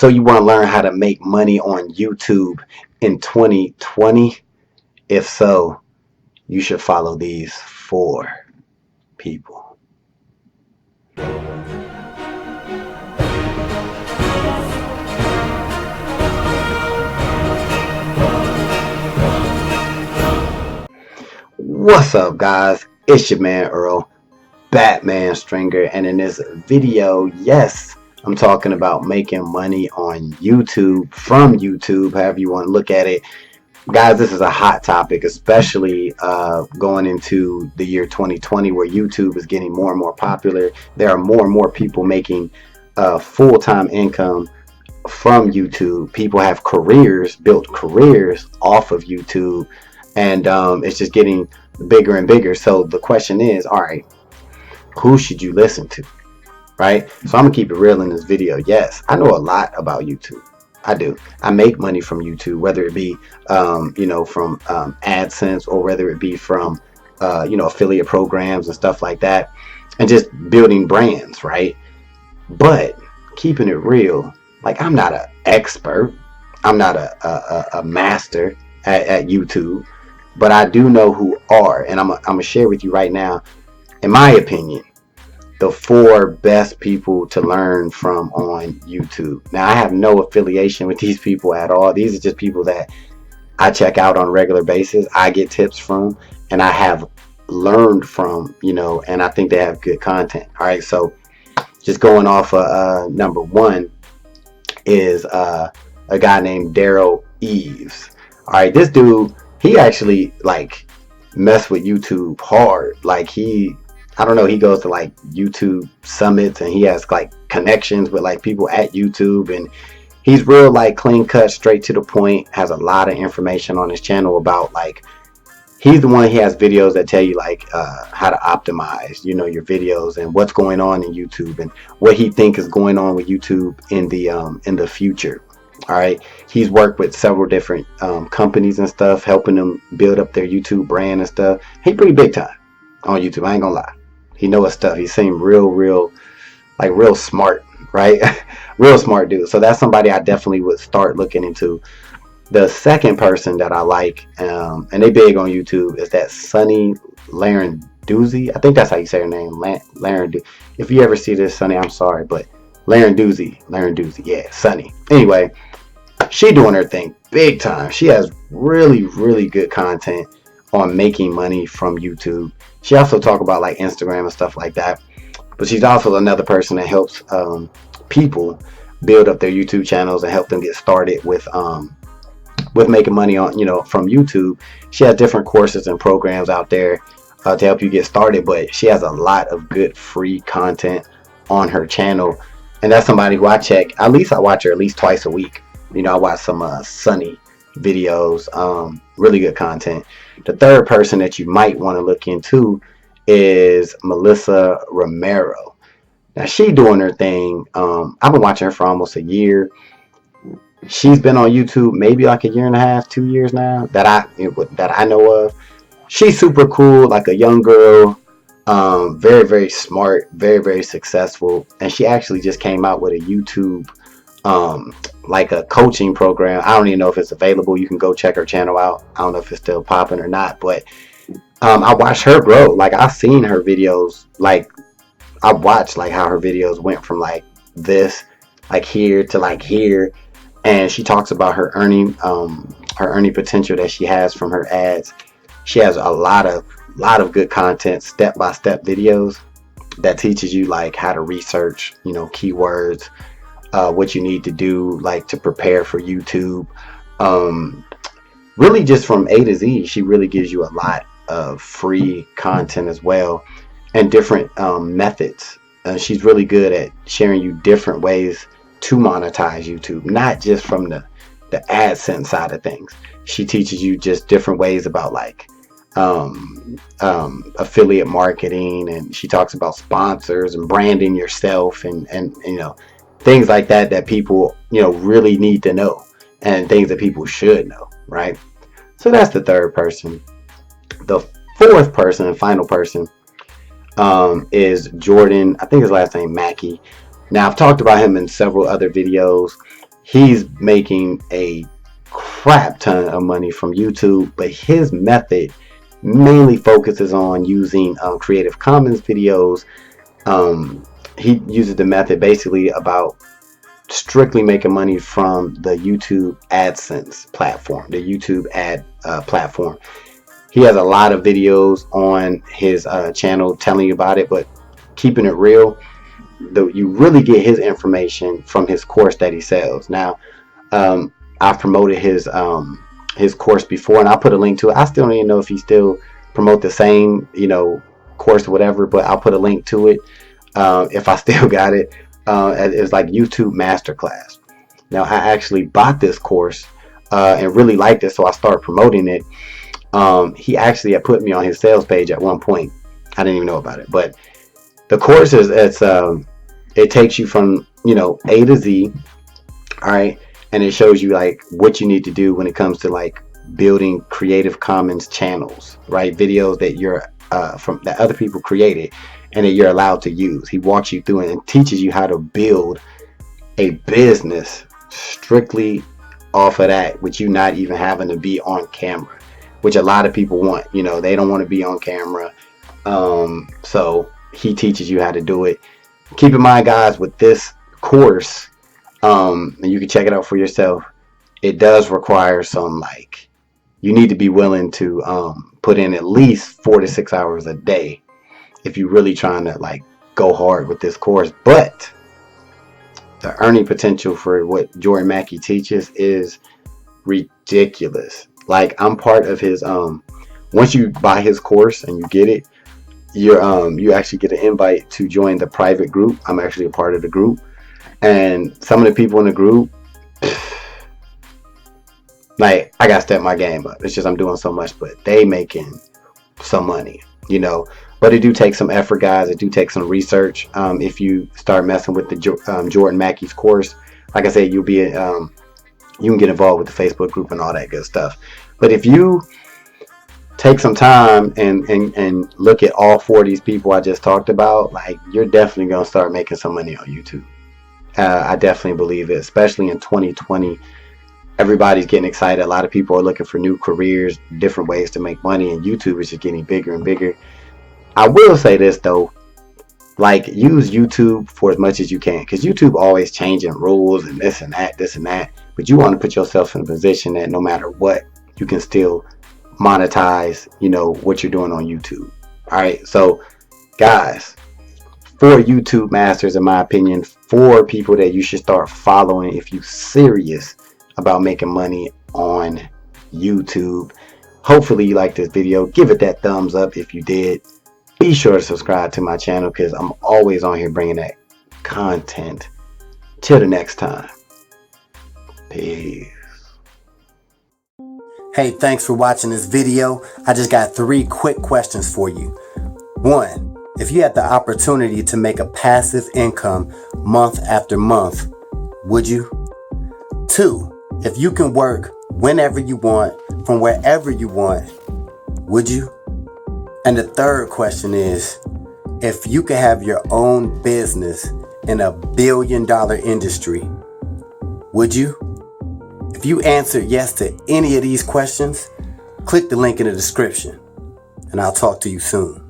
So you want to learn how to make money on YouTube in 2020? If so, you should follow these 4 people. What's up, guys? It's your man Earl, Batman Stringer, and in this video, yes, I'm talking about making money on YouTube, from YouTube, however you want to look at it. Guys, this is a hot topic, especially going into the year 2020, where YouTube is getting more and more popular. There are more and more people making full-time income from YouTube. People have careers, built careers off of YouTube, and it's just getting bigger and bigger. So the question is, all right, who should you listen to, right? So I'm gonna keep it real in this video. Yes, I know a lot about YouTube. I do. I make money from YouTube, whether it be from AdSense, or whether it be from affiliate programs and stuff like that, and just building brands, right? But keeping it real, like, I'm not an expert, I'm not a master at YouTube, but I do know who are, and I'm gonna share with you right now, in my opinion, the 4 best people to learn from on YouTube. Now, I have no affiliation with these people at all. These are just people that I check out on a regular basis, I get tips from, and I have learned from, and I think they have good content. All right, so just going off number 1 is a guy named Derral Eves. All right, this dude, he actually like mess with YouTube hard. Like, I don't know, he goes to like YouTube summits, and he has like connections with like people at YouTube, and he's real like clean cut, straight to the point, has a lot of information on his channel about, like, he's the one, he has videos that tell you like how to optimize your videos, and what's going on in YouTube, and what he think is going on with YouTube in the future. All right, he's worked with several different companies and stuff, helping them build up their YouTube brand and stuff. He pretty big time on YouTube, I ain't gonna lie. He know his stuff. He seemed real smart, right? Real smart dude. So that's somebody I definitely would start looking into. The second person that I like, and they big on YouTube, is that Sunny Lenarduzzi. I think that's how you say her name, Lenarduzzi. If you ever see this, Sunny, I'm sorry, but Lenarduzzi, yeah, Sunny. Anyway, she doing her thing big time. She has really good content on making money from YouTube. She also talk about like Instagram and stuff like that, but she's also another person that helps people build up their YouTube channels and help them get started with making money on from YouTube. She has different courses and programs out there to help you get started, but she has a lot of good free content on her channel, and that's somebody who I check. At least I watch her at least twice a week. I watch some Sunny videos, really good content. The third person that you might want to look into is Marissa Romero. Now, she doing her thing. I've been watching her for almost a year. She's been on YouTube maybe like a year and a half, 2 years now, that I know of. She's super cool, like a young girl, very smart, very successful, and she actually just came out with a YouTube like a coaching program. I don't even know if it's available. You can go check her channel out. I don't know if it's still popping or not, but I watched her grow. Like, I've seen her videos. Like, I watched like how her videos went from like this, like here to like here, and she talks about her earning potential that she has from her ads. She has a lot of good content, step-by-step videos that teaches you like how to research, keywords, what you need to do, like, to prepare for YouTube. Really just from A to Z. She really gives you a lot of free content as well, and different methods. She's really good at sharing you different ways to monetize YouTube, not just from the AdSense side of things. She teaches you just different ways about like affiliate marketing, and she talks about sponsors and branding yourself, and things like that people really need to know, and things that people should know, right? So that's the third person. The fourth person and final person is Jordan. I think his last name Mackey. Now, I've talked about him in several other videos. He's making a crap ton of money from YouTube, but his method mainly focuses on using Creative Commons videos. He uses the method basically about strictly making money from the YouTube AdSense platform, the YouTube ad platform. He has a lot of videos on his channel telling you about it, but keeping it real, you really get his information from his course that he sells. Now, I've promoted his course before, and I'll put a link to it. I still don't even know if he still promote the same, course or whatever, but I'll put a link to it if I still got it. It's like YouTube Masterclass. Now, I actually bought this course and really liked it, so I started promoting it. He actually had put me on his sales page at one point. I didn't even know about it, but the course it takes you from A to Z, all right, and it shows you like what you need to do when it comes to like building Creative Commons channels, right? Videos that you're from that other people created and that you're allowed to use. He walks you through it and teaches you how to build a business strictly off of that, with you not even having to be on camera, which a lot of people want. They don't want to be on camera. So he teaches you how to do it. Keep in mind, guys, with this course, and you can check it out for yourself, it does require some, you need to be willing to put in at least 4 to 6 hours a day if you're really trying to go hard with this course. But the earning potential for what Jordan Mackey teaches is ridiculous. I'm part of his once you buy his course and you get it, you actually get an invite to join the private group. I'm actually a part of the group, and some of the people in the group, I gotta step my game up. It's just I'm doing so much, but they making some money, but it do take some effort, guys. It do take some research. If you start messing with the Jordan Mackey's course, like I said, you'll be you can get involved with the Facebook group and all that good stuff. But if you take some time and look at all 4 of these people I just talked about, you're definitely gonna start making some money on YouTube. I definitely believe it, especially in 2020. Everybody's getting excited. A lot of people are looking for new careers, different ways to make money, and YouTube is just getting bigger and bigger. I will say this though, use YouTube for as much as you can, because YouTube always changing rules and this and that, but you want to put yourself in a position that no matter what, you can still monetize what you're doing on YouTube. All right, so guys, 4 YouTube masters, in my opinion, 4 people that you should start following if you're serious about making money on YouTube. Hopefully you like this video. Give it that thumbs up if you did. Be sure to subscribe to my channel, because I'm always on here bringing that content. Till the next time, peace. Hey, thanks for watching this video. I just got 3 quick questions for you. 1, if you had the opportunity to make a passive income month after month, would you? 2, if you can work whenever you want, from wherever you want, would you? And the 3rd question is, if you could have your own business in a $1 billion industry, would you? If you answered yes to any of these questions, click the link in the description, and I'll talk to you soon.